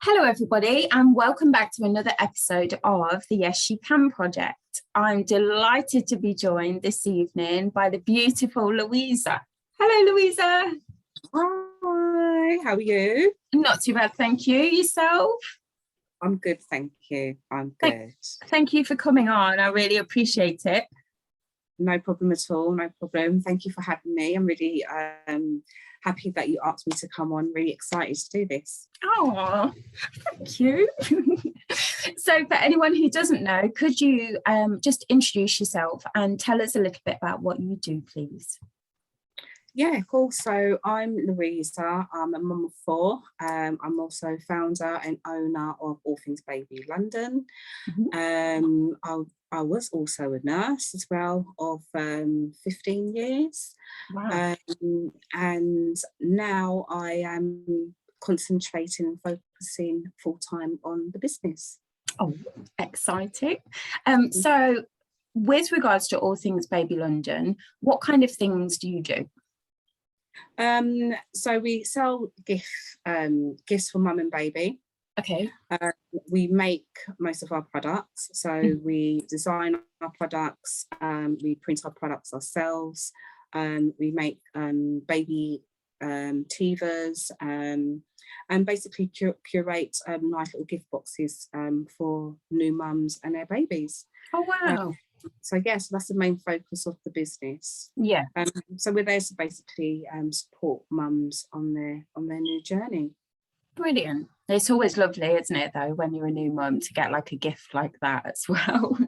Hello, everybody, and welcome back to another episode of the Yes She Can project. I'm delighted to be joined this evening by the beautiful Louisa. Hello, Louisa. Hi, how are you? Not too bad, thank you. Yourself? I'm good, thank you. I'm good. Thank you for coming on. I really appreciate it. No problem at all, no problem. Thank you for having me. I'm really happy that you asked me to come on. Really excited to do this. Oh, thank you. So for anyone who doesn't know, could you just introduce yourself and tell us a little bit about what you do, please? Yeah, cool. So I'm Louisa. I'm a mum of four. I'm also founder and owner of All Things Baby London. I was also a nurse as well of 15 years. Wow. And now I am concentrating and focusing full-time on the business. Oh, exciting. So with regards to All Things Baby London, what kind of things do you do? So we sell gifts for mum and baby. Okay. We make most of our products. So we design our products, we print our products ourselves, we make baby tivas, and basically curate nice little gift boxes for new mums and their babies. Oh, wow. So yes, that's the main focus of the business. Yeah. So we're there to basically support mums on their new journey. Brilliant. It's always lovely, isn't it, though, when you're a new mum to get like a gift like that as well.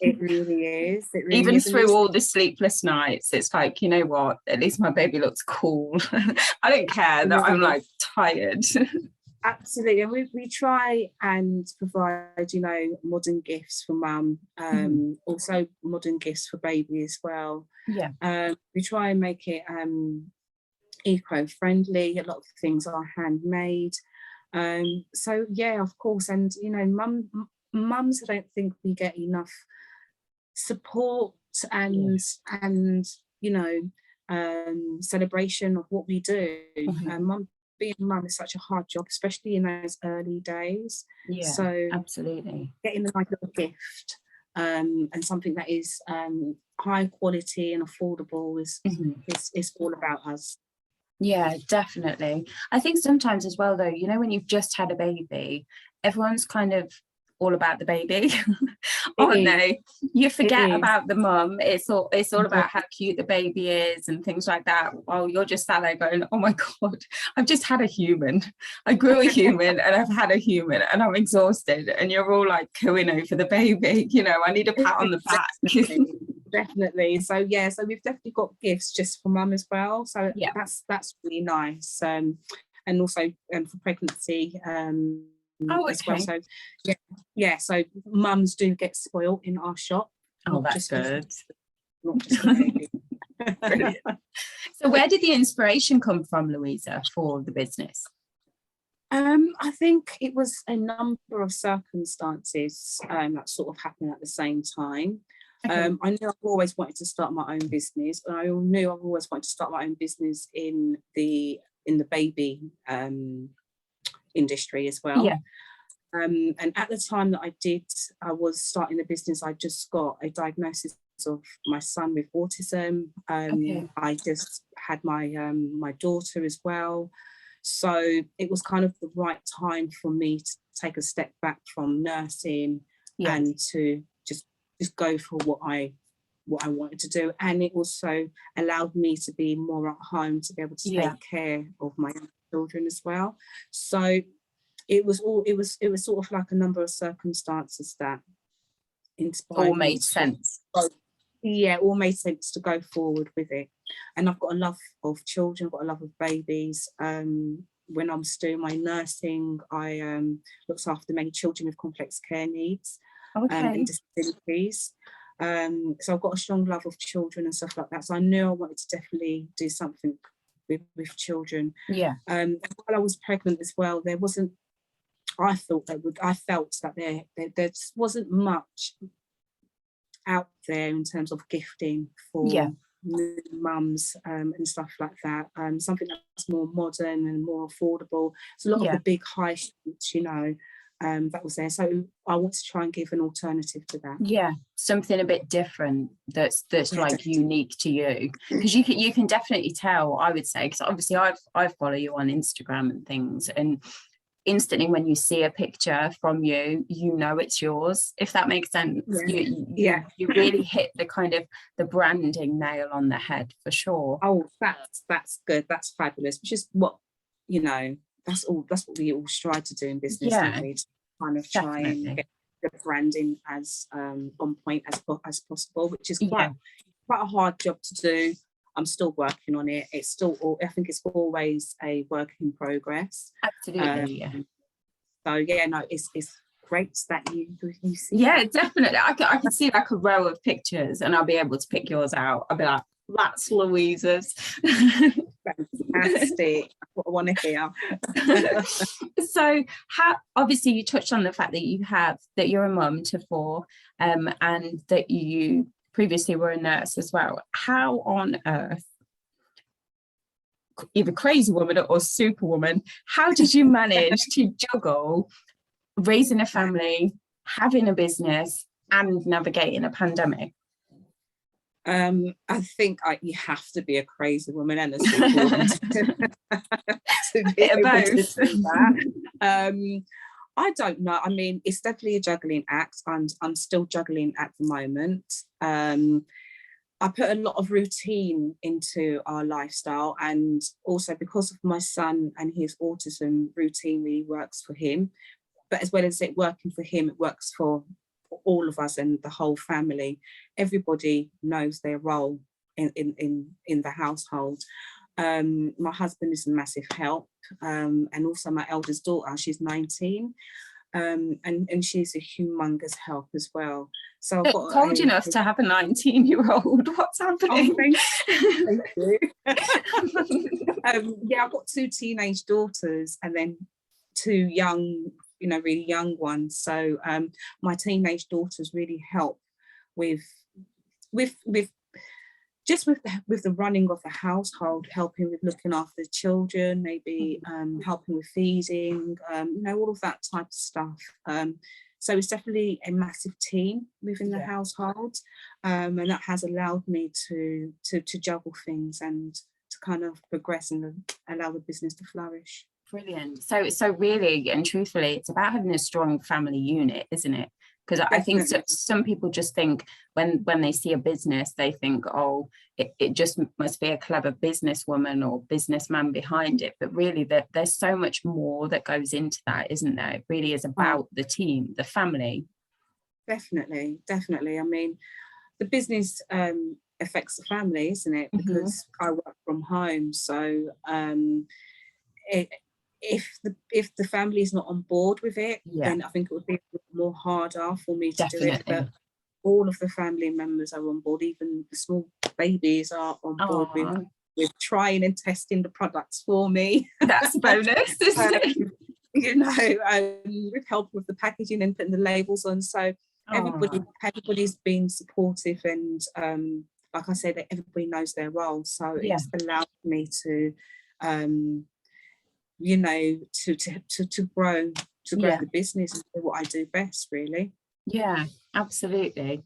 It really is. It really Even is. through all the sleepless nights, it's like, you know what, at least my baby looks cool. I don't care that I'm like tired. Absolutely. And we try and provide, modern gifts for mum, also modern gifts for baby as well. Yeah. We try and make it eco-friendly. A lot of things are handmade. So yeah, of course. And mums, I don't think we get enough support and celebration of what we do. Being a mum is such a hard job, especially in those early days. Yeah, so absolutely. Getting a nice little gift and something that is high quality and affordable is all about us. Yeah, definitely. I think sometimes as well, though, when you've just had a baby, everyone's kind of all about the baby, aren't they? You forget about the mum. It's all about how cute the baby is and things like that. While you're just sat there going, oh my God, I've just had a human. I grew a human and I've had a human and I'm exhausted. And you're all like cooing over the baby. I need a pat on the back. Definitely. So yeah, so we've definitely got gifts just for mum as well. So yeah, that's really nice. And also for pregnancy. As well. So yeah, so mums do get spoiled in our shop. Oh, that's good. Not just the baby. So where did the inspiration come from, Louisa, for the business? I think it was a number of circumstances that sort of happened at the same time. I knew I've always wanted to start my own business, and I knew I've always wanted to start my own business in the baby industry as well. Yeah. And at the time that I was starting the business, I just got a diagnosis of my son with autism. I just had my daughter as well. So it was kind of the right time for me to take a step back from nursing and to just go for what I wanted to do. And it also allowed me to be more at home, to be able to take care of my children as well. So it was sort of like a number of circumstances that inspired all made sense. Yeah, all made sense to go forward with it. And I've got a love of children, I've got a love of babies. When I was doing my nursing, I looked after many children with complex care needs and disabilities. So I've got a strong love of children and stuff like that. So I knew I wanted to definitely do something with children. Yeah. While I was pregnant as well, I felt that there wasn't much out there in terms of gifting for new mums and stuff like that. Something that's more modern and more affordable. So a lot of the big high streets, you know, that was there. So I want to try and give an alternative to that. Yeah, something a bit different that's like unique to you, because you can definitely tell, I would say, because obviously I follow you on Instagram and things, and instantly when you see a picture from you, you know it's yours, if that makes sense. You really hit the kind of the branding nail on the head, for sure. Oh, that's good, that's fabulous, which is what, you know, that's what we all strive to do in business, don't we? To kind of try and get the branding as on point as possible, which is quite a hard job to do. I'm still working on it. It's still, I think it's always a work in progress. Absolutely. So yeah, no, it's great that you see. Yeah, definitely. I can see like a row of pictures, and I'll be able to pick yours out. I'll be like, that's Louisa's. Fantastic. That's what I want to hear. So obviously you touched on the fact that you're a mum to 4, and that you previously were a nurse as well. How on earth, either crazy woman or superwoman, how did you manage to juggle raising a family, having a business, and navigating a pandemic? I think you have to be a crazy woman and a superwoman to be able to do that. I don't know. I mean, it's definitely a juggling act. I'm still juggling at the moment. I put a lot of routine into our lifestyle, and also because of my son and his autism, routine really works for him. But as well as it working for him, it works for all of us and the whole family. Everybody knows their role in the household. My husband is a massive help, and also my eldest daughter, she's 19, and she's a humongous help as well. So I've got old enough to have a 19-year-old. What's happening? Oh, thank you. Yeah, I've got 2 teenage daughters and then 2 young, you know, really young ones. So my teenage daughters really help with the running of the household, helping with looking after the children, maybe helping with feeding, you know, all of that type of stuff. So it's definitely a massive team within the household, and that has allowed me to juggle things and to kind of progress and allow the business to flourish. Brilliant. So really and truthfully, it's about having a strong family unit, isn't it? Because I think some people just think when they see a business, they think, oh, it just must be a clever businesswoman or businessman behind it. But really, there's so much more that goes into that, isn't there? It really is about the team, the family. Definitely. I mean, the business affects the family, isn't it? Because I work from home. So if the family is not on board with it, then I think it would be more harder for me to do it. But all of the family members are on board, even the small babies are on board with trying and testing the products for me. That's a bonus, isn't it? You know, with help with the packaging and putting the labels on. So everybody's been supportive, and like I said, everybody knows their role. So it's allowed me to you know, to grow the business and do what I do best, really. Yeah, absolutely.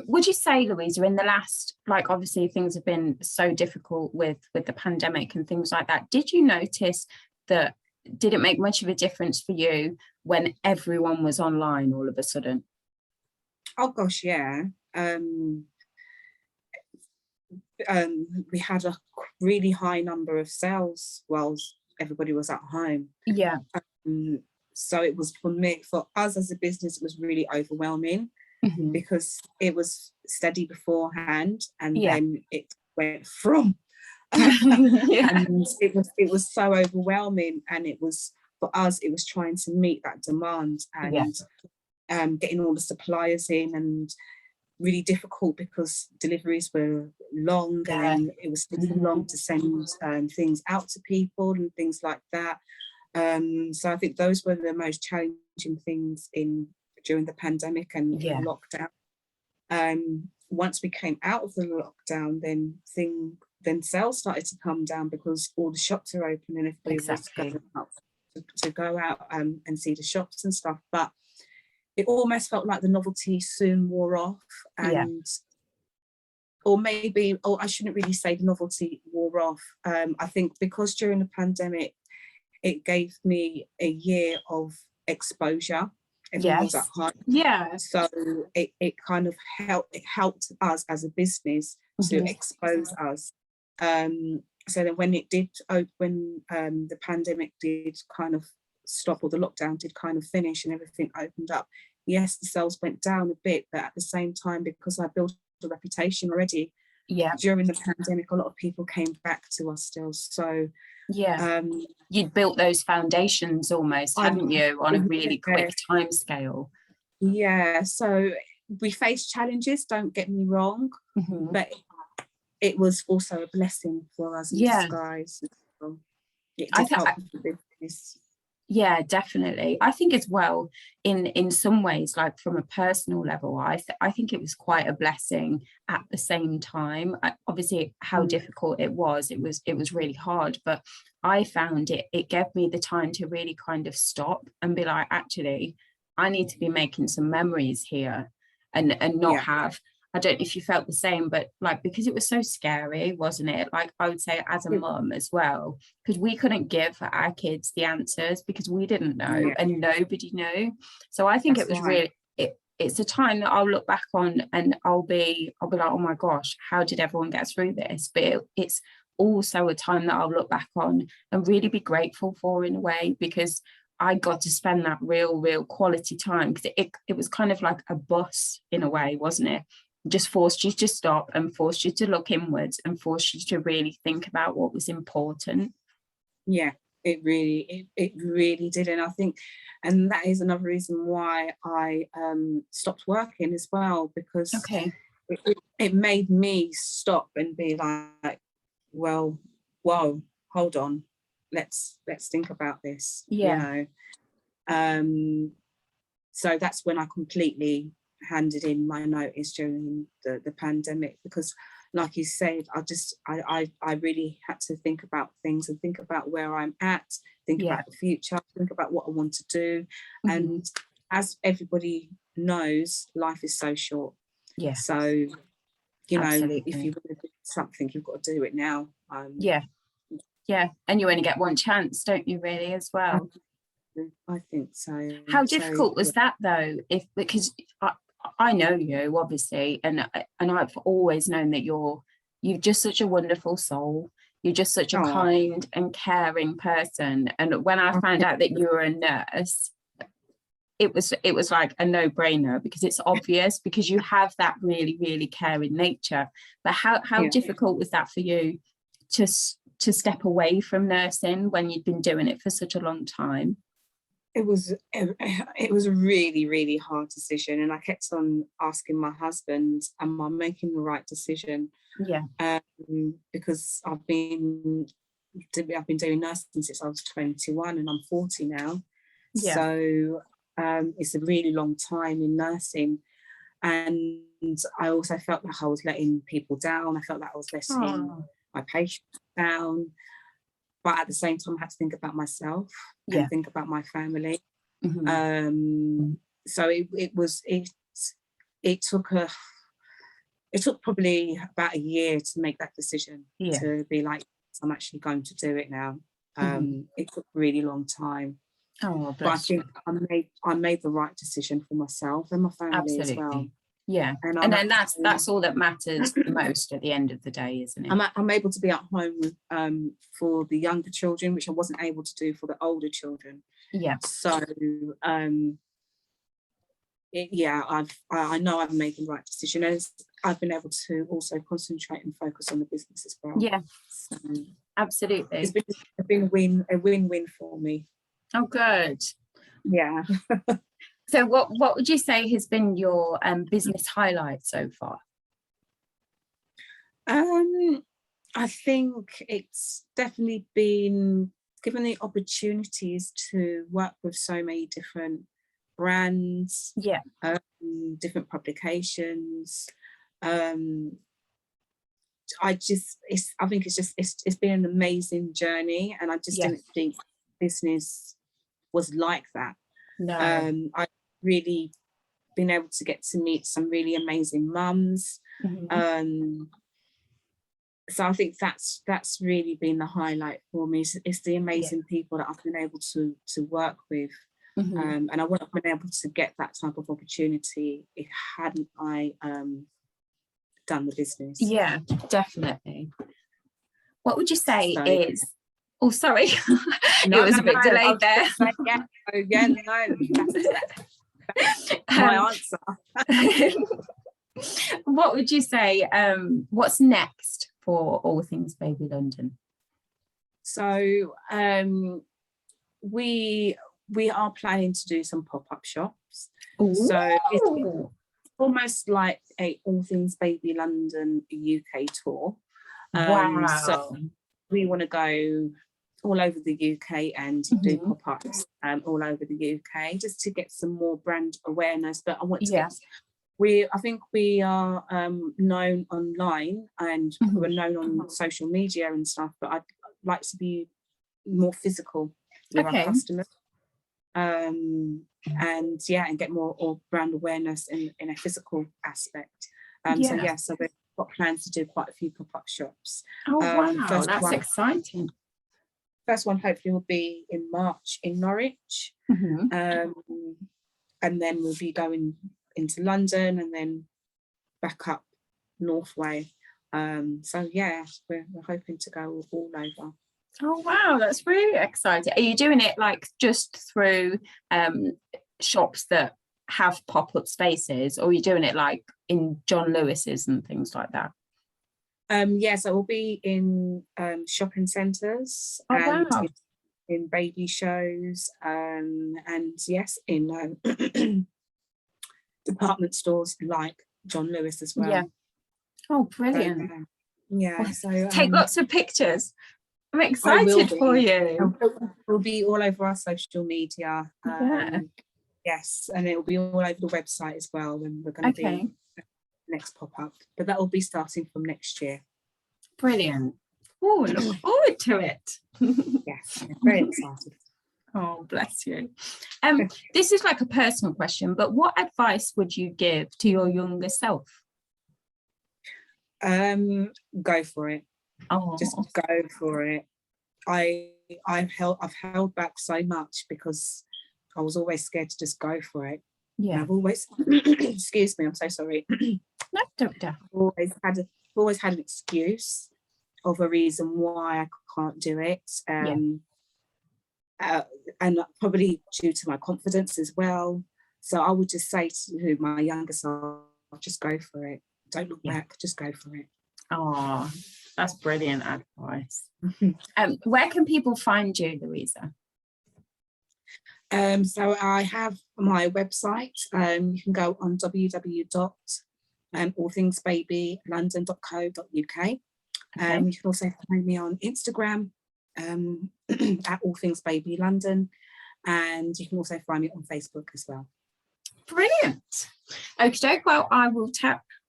Would you say, Louisa, in the last, like, obviously things have been so difficult with the pandemic and things like that, did you notice that, did it make much of a difference for you when everyone was online all of a sudden? Oh gosh, yeah. We had a really high number of sales whilst everybody was at home. Yeah. So it was, for us as a business, it was really overwhelming because it was steady beforehand, and then it went from and it was so overwhelming, and it was, for us, it was trying to meet that demand and getting all the suppliers in, and really difficult because deliveries were long and it was taking long to send things out to people and things like that. So I think those were the most challenging things during the pandemic and in lockdown. once we came out of the lockdown, then sales started to come down because all the shops are open and everybody was going out to go out and see the shops and stuff. But it almost felt like the novelty soon wore off, and or I shouldn't really say the novelty wore off. I think because during the pandemic, it gave me a year of exposure. Everyone was at home. Yeah. So it kind of helped us as a business to expose us. So then when the pandemic did kind of stop, or the lockdown did kind of finish and everything opened up, yes, the sales went down a bit, but at the same time, because I built a reputation already during the pandemic, a lot of people came back to us still. So you'd built those foundations almost, hadn't you, on a really quick time scale. So we faced challenges, don't get me wrong, but it was also a blessing for us in disguise. It did help the business. Yeah, definitely. I think as well, in some ways, like from a personal level, I think it was quite a blessing at the same time. Obviously, how difficult it was really hard, but I found it gave me the time to really kind of stop and be like, actually, I need to be making some memories here, and not have. I don't know if you felt the same, but like, because it was so scary, wasn't it? Like, I would say as a mum as well, because we couldn't give our kids the answers because we didn't know and nobody knew. So I think it was really, it's a time that I'll look back on and I'll be like, oh my gosh, how did everyone get through this? But it's also a time that I'll look back on and really be grateful for, in a way, because I got to spend that real quality time, because it was kind of like a bus in a way, wasn't it? Just forced you to stop and forced you to look inwards and forced you to really think about what was important. It really did. And I think, and that is another reason why I stopped working as well, because it made me stop and be like, well, whoa, hold on, let's think about this. You know. So that's when I completely handed in my notice during the pandemic, because like you said, I really had to think about things and think about where I'm at, think about the future, think about what I want to do. And as everybody knows, life is so short. So, you know, if you want to do something, you've got to do it now. And you only get one chance, don't you, really, as well? I think so. How difficult was that though? Because I know you, obviously, and I've always known that you're just such a wonderful soul. You're just such a kind and caring person. And when I found out that you were a nurse, it was like a no-brainer, because it's obvious, because you have that really caring nature. But how difficult was that for you to step away from nursing when you'd been doing it for such a long time? It was a really hard decision, and I kept on asking my husband, am I making the right decision? Because I've been doing nursing since I was 21 and I'm 40 now. So it's a really long time in nursing, and I also felt like I was letting people down. I felt like I was letting my patients down. But at the same time, I had to think about myself and think about my family. So it took probably about a year to make that decision, to be like, I'm actually going to do it now. It took a really long time. But I think I made the right decision for myself and my family as well. And then that's all that matters the most at the end of the day, isn't it? I'm able to be at home for the younger children, which I wasn't able to do for the older children. So I know I've made the right decision, and I've been able to also concentrate and focus on the business as well. So Absolutely. It's been a win-win for me. Oh, good. So what would you say has been your business highlight so far? I think it's definitely been given the opportunities to work with so many different brands, different publications, I think it's been an amazing journey, and I just didn't think business was like that. No. I've really been able to get to meet some really amazing mums. So I think that's really been the highlight for me. It's the amazing people that I've been able to work with. And I wouldn't have been able to get that type of opportunity if hadn't I done the business. Yeah, definitely. What would you say is... Oh, sorry. It was a bit delayed there. That's my answer. What would you say, what's next for All Things Baby London? So we are planning to do some pop-up shops. Ooh. So it's almost like a All Things Baby London UK tour. Wow. So we want to go all over the UK and do pop-ups all over the UK, just to get some more brand awareness. But I want to get, I think we are known online, and we're known on social media and stuff, but I'd like to be more physical with our customers. And get more brand awareness in a physical aspect. So we've got plans to do quite a few pop-up shops. Oh wow, that's exciting. First one hopefully will be in March in Norwich, and then we'll be going into London and then back up North Way. So yeah, we're hoping to go all over. Oh wow, that's really exciting. Are you doing it like just through shops that have pop-up spaces, or are you doing it like in John Lewis's and things like that? So we'll be in shopping centres and in baby shows, and yes, in department stores like John Lewis as well. Yeah. Oh, brilliant. So take lots of pictures. I'm excited for you. We'll be all over our social media. Yes, and it will be all over the website as well when we're going to be next pop-up. But that will be starting from next year. Brilliant. Oh, look forward to it. Yes, very excited. Oh, bless you. This is like a personal question, but what advice would you give to your younger self? Go for it. Oh. Just go for it. I've held back so much because I was always scared to just go for it. Yeah. And I've always excuse me, I'm so sorry. No, don't. I've always had an excuse of a reason why I can't do it. And probably due to my confidence as well. So I would just say to my younger self, just go for it. Don't look back, just go for it. Oh, that's brilliant advice. Where can people find you, Louisa? So I have my website. You can go on www.allthingsbabylondon.co.uk. You can also find me on Instagram at All Things Baby London, and you can also find me on Facebook as well. Brilliant. Okay, well,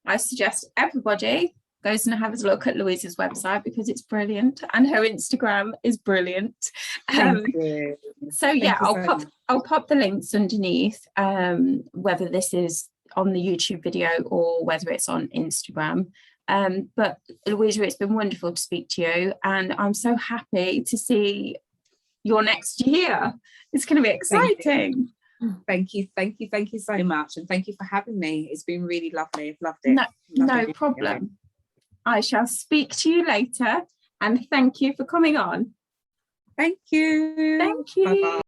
I suggest everybody goes and has a look at Louisa's website because it's brilliant, and her Instagram is brilliant. Thank you. So yeah, I'll pop the links underneath, whether this is on the YouTube video or whether it's on Instagram. But Louisa, it's been wonderful to speak to you, and I'm so happy to see your next year. It's going to be exciting. Thank you so much, and thank you for having me. It's been really lovely. I've loved it. No problem. I shall speak to you later, and thank you for coming on. Thank you. Thank you. Bye-bye.